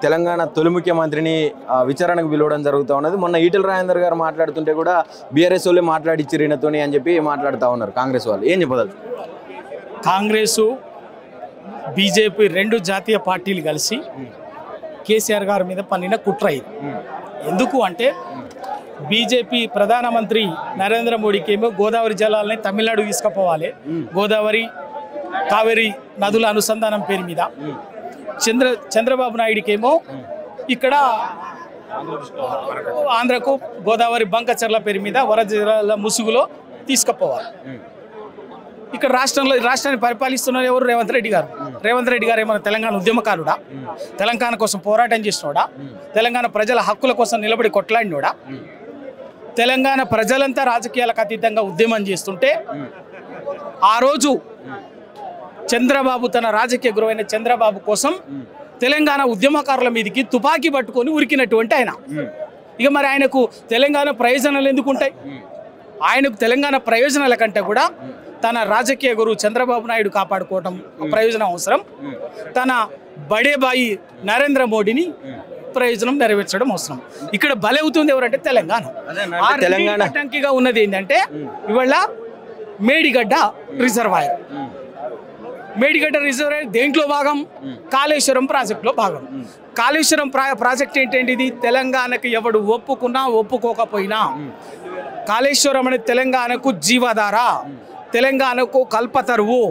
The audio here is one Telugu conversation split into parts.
తెలంగాణ తొలి ముఖ్యమంత్రిని విచారణకు పిలవడం జరుగుతూ ఉన్నది. మొన్న ఈటెల రాజేందర్ గారు మాట్లాడుతుంటే కూడా బీఆర్ఎస్ వాళ్ళే మాట్లాడిచ్చారు ఈయనతోని అని చెప్పి మాట్లాడుతూ ఉన్నారు కాంగ్రెస్ వాళ్ళు. ఏం చెప్పదలు? కాంగ్రెసు బీజేపీ రెండు జాతీయ పార్టీలు కలిసి కేసీఆర్ గారి మీద పన్నిన కుట్ర ఇది. ఎందుకు అంటే బీజేపీ ప్రధానమంత్రి నరేంద్ర మోడీకి ఏమో గోదావరి జలాలని తమిళనాడు తీసుకుపోవాలి, గోదావరి కావేరి నదుల అనుసంధానం పేరు మీద. చంద్రబాబు నాయుడికేమో ఇక్కడ ఆంధ్రకు గోదావరి బంకచర్ల పేరు మీద వరద ముసుగులో తీసుకుపోవాలి. ఇక్కడ రాష్ట్రాన్ని పరిపాలిస్తున్న ఎవరు? రేవంత్ రెడ్డి గారు. రేవంత్ రెడ్డి గారు ఏమైనా తెలంగాణ ఉద్యమకారుడా? తెలంగాణ కోసం పోరాటం చేసినోడా? తెలంగాణ ప్రజల హక్కుల కోసం నిలబడి కొట్లాడినోడా? తెలంగాణ ప్రజలంతా రాజకీయాలకు అతీతంగా ఉద్యమం చేస్తుంటే ఆ రోజు చంద్రబాబు తన రాజకీయ గురువైన చంద్రబాబు కోసం తెలంగాణ ఉద్యమకారుల మీదకి తుపాకీ పట్టుకొని ఉరికినటువంటి ఆయన. ఇక మరి ఆయనకు తెలంగాణ ప్రయోజనాలు ఎందుకు ఉంటాయి? ఆయనకు తెలంగాణ ప్రయోజనాల కంటే కూడా తన రాజకీయ గురువు చంద్రబాబు నాయుడు కాపాడుకోవటం ప్రయోజనం అవసరం, తన బడేబాయి నరేంద్ర మోడీని ప్రయోజనం నెరవేర్చడం అవసరం. ఇక్కడ బలవుతుంది ఎవరంటే తెలంగాణ. ఆటంకిగా ఉన్నది ఏంటంటే ఇవాళ మేడిగడ్డ రిజర్వాయర్. మేడిగడ్డ రిజర్వాయర్ దేంట్లో భాగం? కాళేశ్వరం ప్రాజెక్టులో భాగం. కాళేశ్వరం ప్రాజెక్ట్ ఏంటంటే తెలంగాణకు ఎవడు ఒప్పుకున్నా ఒప్పుకోకపోయినా కాళేశ్వరం అనేది తెలంగాణకు జీవధార, తెలంగాణకు కల్పతరువు,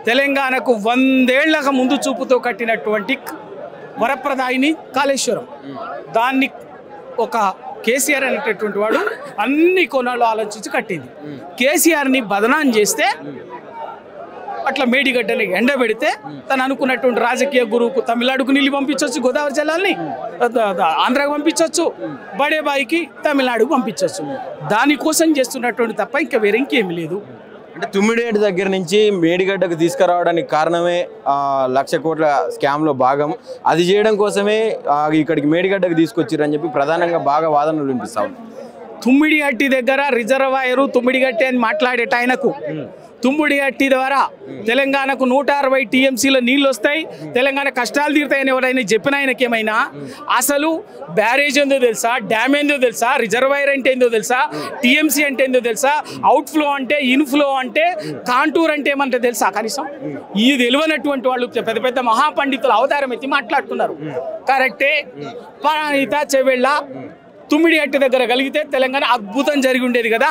తెలంగాణకు 100 ఏళ్లకు ముందు చూపుతో కట్టినటువంటి వరప్రదాయిని కాళేశ్వరం. దాన్ని ఒక కేసీఆర్ అనేటటువంటి వాడు అన్ని కోణాలు ఆలోచించి కట్టింది. కేసీఆర్ని బదనాం చేస్తే అట్లా మేడిగడ్డని ఎండబెడితే తను అనుకున్నటువంటి రాజకీయ గురువుకు తమిళనాడుకు నీళ్ళు పంపించవచ్చు, గోదావరి జలాల్ని ఆంధ్రాకు పంపించవచ్చు, బడేబాయికి తమిళనాడుకు పంపించవచ్చు. దానికోసం చేస్తున్నటువంటి తప్ప ఇంకా వేరే ఇంకేమీ లేదు. అంటే తుమ్మిడిగడ్డ దగ్గర నుంచి మేడిగడ్డకు తీసుకురావడానికి కారణమే 1,00,000 కోట్ల స్కామ్లో భాగం. అది చేయడం కోసమే ఇక్కడికి మేడిగడ్డకు తీసుకొచ్చారని చెప్పి ప్రధానంగా బాగా వాదనలు వినిపిస్తాం. తుమ్మిడిగట్టి దగ్గర రిజర్వాయరు తుమ్మిడిగట్టి అని మాట్లాడేట ఆయనకు తుమ్మిడిగట్టి ద్వారా తెలంగాణకు 160 టీఎంసీల నీళ్ళు వస్తాయి, తెలంగాణ కష్టాలు తీరుతాయని ఎవరైనా చెప్పిన ఆయనకేమైనా అసలు బ్యారేజ్ ఏందో తెలుసా, డ్యామ్ ఏందో తెలుసా, రిజర్వాయర్ అంటే ఏందో తెలుసా, టీఎంసీ అంటే ఏందో తెలుసా, అవుట్ఫ్లో అంటే ఇన్ఫ్లో అంటే కాంటూర్ అంటే ఏమంటే తెలుసా? కనీసం ఇది తెలియనటువంటి వాళ్ళు పెద్ద పెద్ద మహాపండితులు అవతారం ఎత్తి మాట్లాడుతున్నారు. కరెక్టే, ప్రాణహిత చెవెళ్ళ తుమ్మిడిగట్టి దగ్గర కలిగితే తెలంగాణ అద్భుతం జరిగి ఉండేది కదా.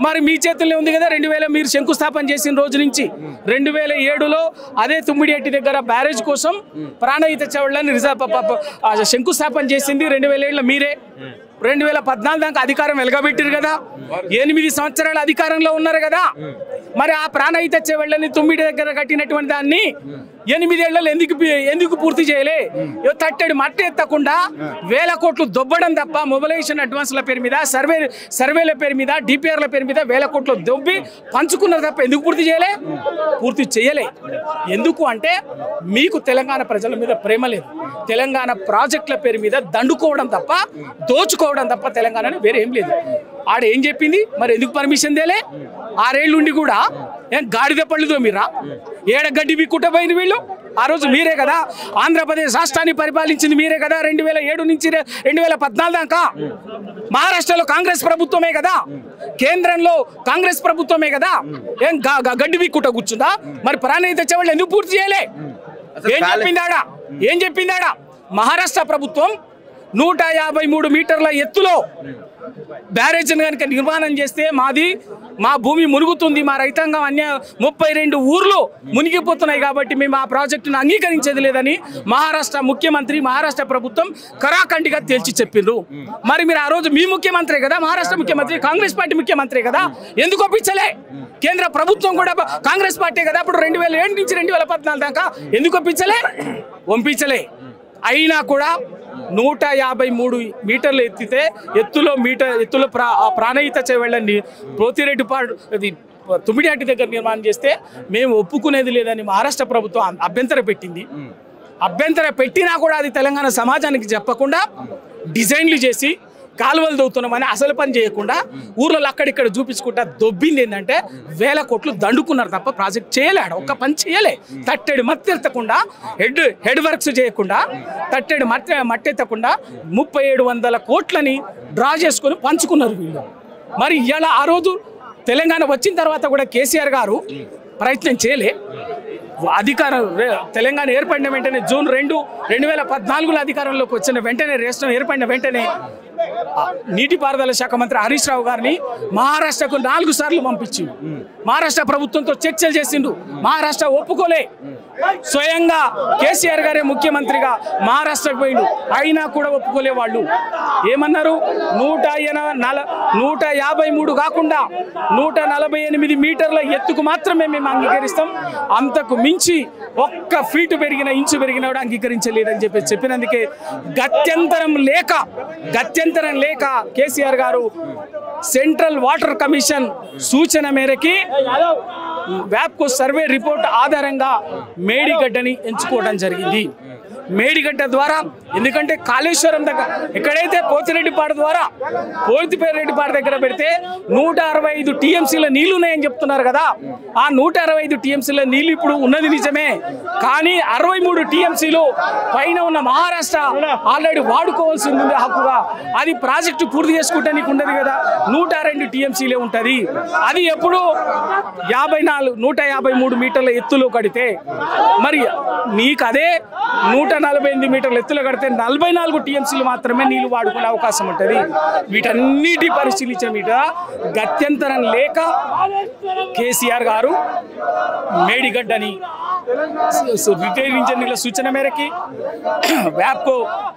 మరి మీ చేతుల్లో ఉంది కదా. 2000 మీరు శంకుస్థాపన చేసిన రోజు నుంచి 2007లో అదే తుమ్మిడిగట్టి దగ్గర బ్యారేజ్ కోసం ప్రాణహిత చెవెళ్ళని శంకుస్థాపన చేసింది 2007లో మీరే. 2014 దాకా అధికారం వెలగబెట్టారు కదా. 8 సంవత్సరాల అధికారంలో ఉన్నారు కదా. మరి ఆ ప్రాణహిత చెవెళ్ళని తుమ్మిడి దగ్గర కట్టినటువంటి దాన్ని 8 ఏళ్లలో ఎందుకు పూర్తి చేయలే? తట్టడి మట్టి ఎత్తకుండా 1000 కోట్లు దొబ్బడం తప్ప మొబిలైజేషన్ అడ్వాన్స్ల పేరు మీద సర్వేల పేరు మీద డిపిఆర్ల పేరు మీద 1000 కోట్లు దొబ్బి పంచుకున్నారు తప్ప ఎందుకు పూర్తి చేయలే? పూర్తి చేయలే. ఎందుకు అంటే మీకు తెలంగాణ ప్రజల మీద ప్రేమ లేదు. తెలంగాణ ప్రాజెక్టుల పేరు మీద దండుకోవడం తప్ప దోచుకోవడం తప్ప తెలంగాణని వేరే ఏం లేదు. ఆడ ఏం చెప్పింది? మరి ఎందుకు పర్మిషన్ తేలే? 6 ఏళ్ళుండి కూడా ఏం గాడిద పళ్ళుదో మీరా? ఏడగడ్డి విక్కుట్టపోయింది వీళ్ళు. ఆ రోజు మీరే కదా ఆంధ్రప్రదేశ్ రాష్ట్రాన్ని పరిపాలించింది, మీరే కదా 2007 నుంచి 2014 దాకా. మహారాష్ట్రలో కాంగ్రెస్ ప్రభుత్వమే కదా, కేంద్రంలో కాంగ్రెస్ ప్రభుత్వమే కదా. ఏం గడ్డి విక్కుట కూర్చుందా? మరి ప్రాణహిత చెవెళ్ళు ఎందుకు పూర్తి చేయలే? ఏం చెప్పిందాడా? మహారాష్ట్ర ప్రభుత్వం 153 మీటర్ల ఎత్తులో బ్యారేజ్ని కనుక నిర్మాణం చేస్తే మా భూమి మునుగుతుంది, మా రైతాంగం 32 ఊర్లు మునిగిపోతున్నాయి కాబట్టి మేము ఆ ప్రాజెక్టును అంగీకరించేది లేదని మహారాష్ట్ర ముఖ్యమంత్రి, మహారాష్ట్ర ప్రభుత్వం కరాఖండిగా తేల్చి చెప్పిండ్రు. మరి మీరు ఆ రోజు మీ ముఖ్యమంత్రి కదా, మహారాష్ట్ర ముఖ్యమంత్రి, కాంగ్రెస్ పార్టీ ముఖ్యమంత్రి కదా, ఎందుకు ఒప్పించలే? కేంద్ర ప్రభుత్వం కూడా కాంగ్రెస్ పార్టీ కదా అప్పుడు 2007 నుంచి 2014 దాకా, ఎందుకు ఒప్పించలే? అయినా కూడా 153 మీటర్లు ఎత్తులో ప్రాణహిత చెవెళ్ళని పోతిరెడ్డిపాడు తుమ్మిడిగట్టి దగ్గర నిర్మాణం చేస్తే మేము ఒప్పుకునేది లేదని మహారాష్ట్ర ప్రభుత్వం అభ్యంతరం పెట్టినా కూడా అది తెలంగాణ సమాజానికి చెప్పకుండా డిజైన్లు చేసి కాలువలు దవ్వుతున్నామని అసలు పని చేయకుండా ఊర్లలో అక్కడిక్కడ చూపించుకుంటా దొబ్బింది ఏంటంటే 1000 కోట్లు దండుకున్నారు తప్ప ప్రాజెక్ట్ చేయలేడు, ఒక్క పని చేయలే. తట్టెడు మట్టి ఎత్తకుండా హెడ్ వర్క్స్ చేయకుండా తట్టెడు మట్టి ఎత్తకుండా 3700 కోట్లని డ్రా చేసుకొని పంచుకున్నారు వీళ్ళు. మరి ఇవాళ ఆ రోజు తెలంగాణ వచ్చిన తర్వాత కూడా కేసీఆర్ గారు ప్రయత్నం చేయలే. అధికారం తెలంగాణ ఏర్పడిన వెంటనే జూన్ 2, 2014లో అధికారంలోకి వచ్చిన వెంటనే రాష్ట్రం ఏర్పడిన వెంటనే నీటిపారుదల శాఖ మంత్రి హరీష్ రావు గారిని మహారాష్ట్రకు 4 సార్లు పంపించిండు. మహారాష్ట్ర ప్రభుత్వంతో చర్చలు చేసిండు, మహారాష్ట్ర ఒప్పుకోలే. స్వయంగా కేసీఆర్ గారే ముఖ్యమంత్రిగా మహారాష్ట్రకు పోయిండు, అయినా కూడా ఒప్పుకోలే. వాళ్ళు ఏమన్నారు, 153 కాకుండా 148 మీటర్ల ఎత్తుకు మాత్రమే మేము అంగీకరిస్తాం, అంతకు మించి ఒక్క ఫీటు పెరిగిన ఇంచు పెరిగిన కూడా అంగీకరించలేదని చెప్పినందుకే గత్యంతరం లేక కేసీఆర్ గారు సెంట్రల్ వాటర్ కమిషన్ సూచన మేరకి వ్యాప్కో సర్వే రిపోర్ట్ ఆధారంగా మేడిగడ్డని ఎంచుకోవడం జరిగింది. మేడిగడ్డ ద్వారా, ఎందుకంటే కాళేశ్వరం దగ్గర ఎక్కడైతే పోతిరెడ్డిపాడు దగ్గర పెడితే 165 టీఎంసీల నీళ్లు ఉన్నాయని చెప్తున్నారు కదా. ఆ 165 టీఎంసీల నీళ్లు ఇప్పుడు ఉన్నది నిజమే, కానీ 63 టీఎంసీలు పైన ఉన్న మహారాష్ట్ర ఆల్రెడీ వాడుకోవాల్సి ఉంది హక్కుగా. అది ప్రాజెక్టు పూర్తి చేసుకుంటానికి ఉండదు కదా, 102 టీఎంసీలే ఉంటుంది. అది ఎప్పుడు 153 మీటర్ల ఎత్తులో కడితే, మరి నీకు అదే 148 మీటర్ల ఎత్తులో కడితే 44 టీఎంసీలు మాత్రమే నీళ్లు వాడుకునే అవకాశం ఉంటుంది. వీటన్నిటి పరిశీలించిన మీద గత్యంతరం లేక కేసీఆర్ గారు మేడిగడ్డని రిటైల్ ఇంజనీర్ల సూచన మేరకి, వ్యాప్కో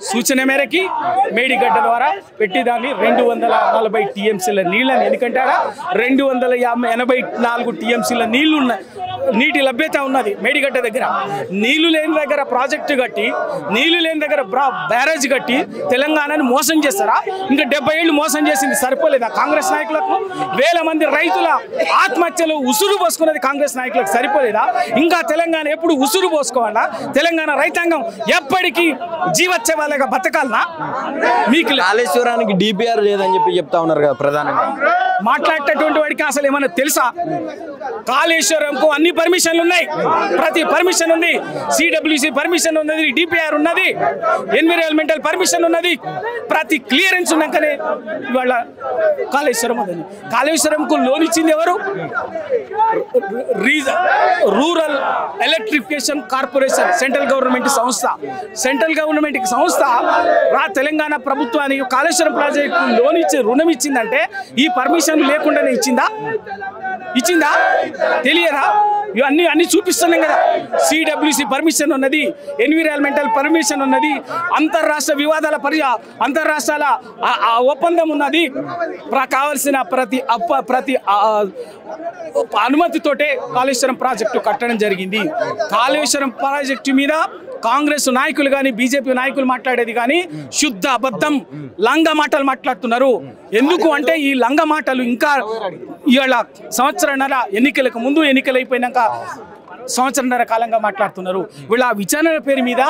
సూచన మేరకి మేడిగడ్డ ద్వారా పెట్టి దాన్ని 240 టీఎంసీల నీళ్ళని, ఎందుకంటే 284 టీఎంసీల నీటి లభ్యత ఉన్నది మేడిగడ్డ దగ్గర. నీళ్లు లేని దగ్గర ప్రాజెక్టు కట్టి, నీళ్లు లేని దగ్గర బ్యారేజ్ కట్టి తెలంగాణని మోసం చేస్తారా? ఇంకా 70 ఏళ్ళు మోసం చేసింది సరిపోలేదా కాంగ్రెస్ నాయకులకు? 1000 మంది రైతుల ఆత్మహత్యలు ఉసురు పోసుకున్నది కాంగ్రెస్ నాయకులకు సరిపోలేదా? ఇంకా తెలంగాణ ఎప్పుడు ఉసురు పోసుకోవాలా? తెలంగాణ రైతాంగం ఎప్పటికీ జీవోత్సవాలుగా బతకాలనా? మీకు కాళేశ్వరానికి డిపిఆర్ లేదని చెప్తా ఉన్నారు కదా ప్రధానంగా. మాట్లాడేటటువంటి వాడికి అసలు ఏమన్నా తెలుసా? కాళేశ్వరంకు అన్ని పర్మిషన్లు ఉన్నాయి, ప్రతి పర్మిషన్ ఉంది. సిడబ్ల్యూసి పర్మిషన్ ఉన్నది, డిపిఆర్ ఉన్నది, ఎన్విరాన్మెంటల్ పర్మిషన్ ఉన్నది, ప్రతి క్లియరెన్స్ ఉన్నాకనే ఇవాళ కాళేశ్వరం ఉన్నది. కాళేశ్వరంకు లోన్ ఇచ్చింది ఎవరు? Rural electrification corporation, central government సంస్థ. సెంట్రల్ గవర్నమెంట్ సంస్థ తెలంగాణ ప్రభుత్వానికి కాళేశ్వరం ప్రాజెక్టు లోన్ ఇచ్చి రుణం ఇచ్చిందంటే ఈ పర్మిషన్ లేకుండానే ఇచ్చిందా? తెలియదా? అన్ని చూపిస్తున్నాం కదా. సిడబ్ల్యూసి పర్మిషన్ ఉన్నది, ఎన్విరాన్మెంటల్ పర్మిషన్ ఉన్నది, అంతర్రాష్ట్ర వివాదాల అంతర్రాష్ట్రాల ఒప్పందం ఉన్నది. కావలసిన ప్రతి అనుమతితోటే కాళేశ్వరం ప్రాజెక్టు కట్టడం జరిగింది. కాళేశ్వరం ప్రాజెక్టు మీద కాంగ్రెస్ నాయకులు కానీ బీజేపీ నాయకులు మాట్లాడేది కానీ శుద్ధ అబద్ధం, లంగ మాటలు మాట్లాడుతున్నారు. ఎందుకు అంటే ఈ లంగ మాటలు ఇంకా ఇవాళ సంవత్సరన్నర, ఎన్నికలకు ముందు ఎన్నికలు అయిపోయినాక సంవత్సరన్నర కాలంగా మాట్లాడుతున్నారు. వీళ్ళ విచారణ పేరు మీద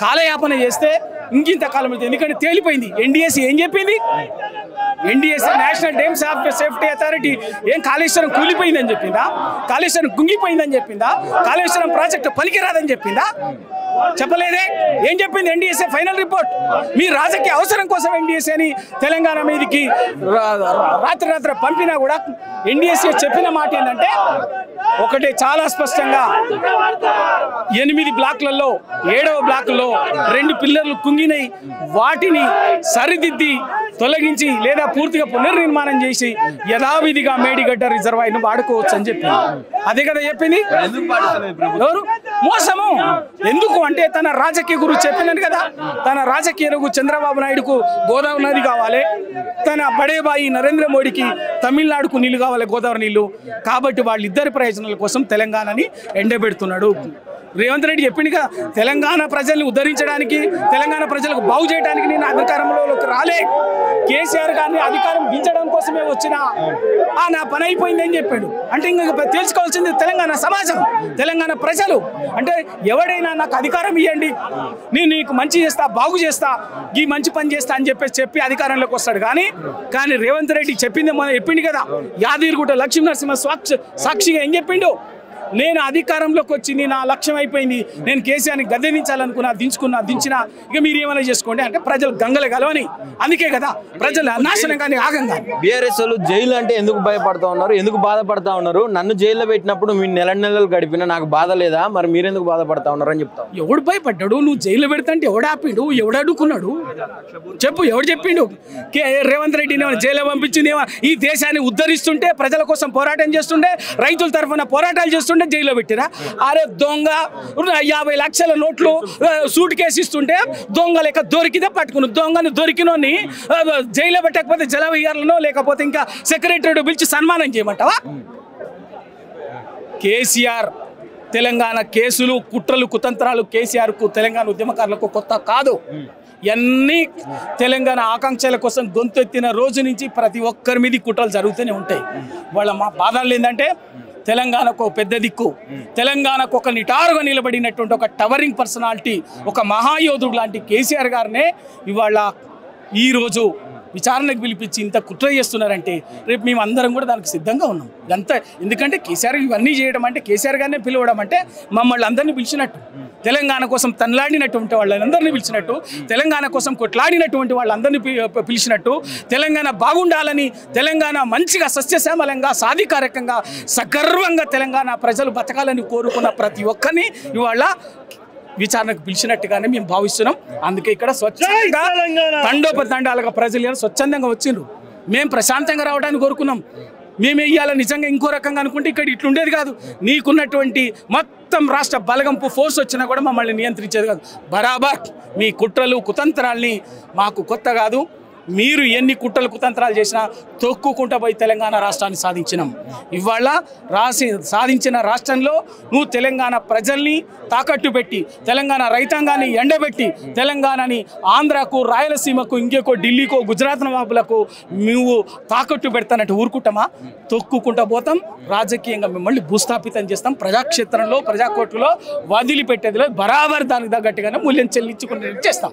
కాలయాపన చేస్తే ఇంకింత కాలం అయితే, ఎందుకంటే తేలిపోయింది. ఎన్డీఎస్సీ ఏం చెప్పింది? NDSC national dam safety authority ఏం కాళేశ్వరం కూలిపోయిందని చెప్పిందా? కాళేశ్వరం కుంగిపోయిందని చెప్పిందా? కాళేశ్వరం ప్రాజెక్టు పనికిరాదని చెప్పిందా? చెప్పలేదే. ఏం చెప్పింది ఎన్డీఎస్ఏ ఫైనల్ రిపోర్ట్? మీ రాజకీయ అవసరం కోసం ఎన్డీఎస్ఏని తెలంగాణ మీదకి రాత్రి పంపినా కూడా ఎన్డీఎస్ఏ చెప్పిన మాట ఏంటంటే ఒకటే చాలా స్పష్టంగా, 8 బ్లాక్లలో 7వ బ్లాక్లో 2 పిల్లర్లు కుంగినాయి, వాటిని సరిదిద్ది తొలగించి లేదా పూర్తిగా పునర్నిర్మాణం చేసి యథావిధిగా మేడిగడ్డ రిజర్వాయర్ను వాడుకోవచ్చు అని చెప్పింది. అదే కదా చెప్పింది. ఎవరు మోసము? ఎందుకు అంటే తన రాజకీయ గురువు చెప్పినాను కదా, తన రాజకీయ గురువు చంద్రబాబు నాయుడుకు గోదావరి నది కావాలి, తన బడేబాయి నరేంద్ర మోడీకి తమిళనాడుకు నీళ్లు కావాలి, గోదావరి నీళ్లు. కాబట్టి వాళ్ళిద్దరి ప్రయోజనాల కోసం తెలంగాణని ఎండబెడుతున్నాడు. రేవంత్ రెడ్డి చెప్పిండుగా తెలంగాణ ప్రజల్ని ఉద్ధరించడానికి తెలంగాణ ప్రజలకు బాగు చేయడానికి నేను అధికారంలోకి రాలే, కేసీఆర్ గారిని అధికారం దించడం కోసమే వచ్చిన నా పని అయిపోయింది అని చెప్పాడు. అంటే ఇంకా తెలుసుకోవాల్సింది తెలంగాణ సమాజం, తెలంగాణ ప్రజలు. అంటే ఎవడైనా నాకు అధికారం ఇవ్వండి, నేను నీకు మంచి చేస్తా, బాగు చేస్తా, ఈ మంచి పని చేస్తా అని చెప్పి అధికారంలోకి వస్తాడు. కానీ రేవంత్ రెడ్డి చెప్పింది మనం చెప్పిండు కదా, యాదగిరిగుట్ట లక్ష్మీ నరసింహ సాక్షిగా ఏం చెప్పిండు, నేను అధికారంలోకి వచ్చింది, నా లక్ష్యం అయిపోయింది, నేను కేసీఆర్ని గద్దెదించాలనుకున్నా, దించినా ఇక మీరు ఏమైనా చేసుకోండి అంటే ప్రజలు గంగలు గలవని. అందుకే కదా ప్రజలు నాశనం కానీ ఆగంగా. బీఆర్ఎస్ వాళ్ళు జైలు అంటే ఎందుకు భయపడతా ఉన్నారు, ఎందుకు బాధపడతా ఉన్నారు? నన్ను జైల్లో పెట్టినప్పుడు మీ నెలలు గడిపినా నాకు బాధ లేదా, మరి మీరెందుకు బాధపడతా ఉన్నారు అని చెప్తాం. ఎవడు భయపడ్డాడు? నువ్వు జైల్లో పెడతాంటే ఎవడు ఆపిండు, ఎవడు అడ్డుకున్నాడు చెప్పు, ఎవడు చెప్పిండు? రేవంత్ రెడ్డిని జైల్లో పంపించింది ఈ దేశాన్ని ఉద్ధరిస్తుంటే, ప్రజల కోసం పోరాటం చేస్తుండే, రైతుల తరఫున పోరాటాలు చేస్తుండే జైల్లో పెట్టిరా? అరే దొంగ, 50 లక్షల నోట్లు సూట్ కేసు ఇస్తుంటే దొంగ లెక్క దొరికితే పట్టుకుని, దొంగను దొరికినోని జైల్లో పెట్టకపోతే జలవిహార్లనో లేకపోతే ఇంకా సెక్రటరీ పిలిచి సన్మానం చేయమంటావా? కేసీఆర్ తెలంగాణ కేసులు, కుట్రలు, కుతంత్రాలు కేసీఆర్కు, తెలంగాణ ఉద్యమకారులకు కొత్త కాదు. ఎన్ని తెలంగాణ ఆకాంక్షల కోసం గొంతెత్తిన రోజు నుంచి ప్రతి ఒక్కరి మీద కుట్రలు జరుగుతూనే ఉంటాయి. మా బాధలు ఏంటంటే తెలంగాణకు పెద్ద దిక్కు, తెలంగాణకు ఒక నిటారుగా నిలబడినటువంటి ఒక టవరింగ్ పర్సనాలిటీ, ఒక మహాయోధుడు లాంటి కేసీఆర్ గారినే ఇవాళ ఈరోజు విచారణకు పిలిపించి ఇంత కుట్ర చేస్తున్నారంటే రేపు మేము అందరం కూడా దానికి సిద్ధంగా ఉన్నాం. అంతా ఎందుకంటే కేసీఆర్ ఇవన్నీ చేయడం అంటే, కేసీఆర్ గారినే పిలవడం అంటే మమ్మల్ని అందరినీ పిలిచినట్టు, తెలంగాణ కోసం తనలాడినటువంటి వాళ్ళందరినీ పిలిచినట్టు, తెలంగాణ కోసం కొట్లాడినటువంటి వాళ్ళందరినీ పిలిచినట్టు, తెలంగాణ బాగుండాలని, తెలంగాణ మంచిగా సస్యశ్యామలంగా సాధికారకంగా సగర్వంగా తెలంగాణ ప్రజలు బతకాలని కోరుకున్న ప్రతి ఒక్కరిని ఇవాళ విచారణకు పిలిచినట్టుగానే మేము భావిస్తున్నాం. అందుకే ఇక్కడ స్వచ్ఛంగా తండోపతండాలుగా ప్రజలు స్వచ్ఛందంగా వచ్చిండ్రు. మేము ప్రశాంతంగా రావడానికి కోరుకున్నాం. మేము ఇవాళ నిజంగా ఇంకో రకంగా అనుకుంటే ఇక్కడ ఇట్లుండేది కాదు. నీకున్నటువంటి మొత్తం రాష్ట్ర బలగంపు ఫోర్స్ వచ్చినా కూడా మమ్మల్ని నియంత్రించేది కాదు. బరాబర్ మీ కుట్రలు కుతంత్రాల్ని మాకు కొత్త కాదు. మీరు ఎన్ని కుట్రలు కుతంత్రాలు చేసినా తొక్కుకుంటూ పోయి తెలంగాణ రాష్ట్రాన్ని సాధించినాం. ఇవాళ సాధించిన రాష్ట్రంలో నువ్వు తెలంగాణ ప్రజల్ని తాకట్టు పెట్టి, తెలంగాణ రైతాంగాన్ని ఎండబెట్టి, తెలంగాణని ఆంధ్రాకు, రాయలసీమకు, ఇంకేకో ఢిల్లీకో, గుజరాత్ నవాబులకు నువ్వు తాకట్టు పెడతానంటే ఊరుకుంటామా? తొక్కుకుంటా పోతాం. రాజకీయంగా మిమ్మల్ని భూస్థాపితం చేస్తాం. ప్రజాక్షేత్రంలో, ప్రజాకోర్టులో వదిలిపెట్టేదిలో బరాబర్ దానికి తగ్గట్టుగానే మూల్యం చెల్లించుకునే చేస్తాం.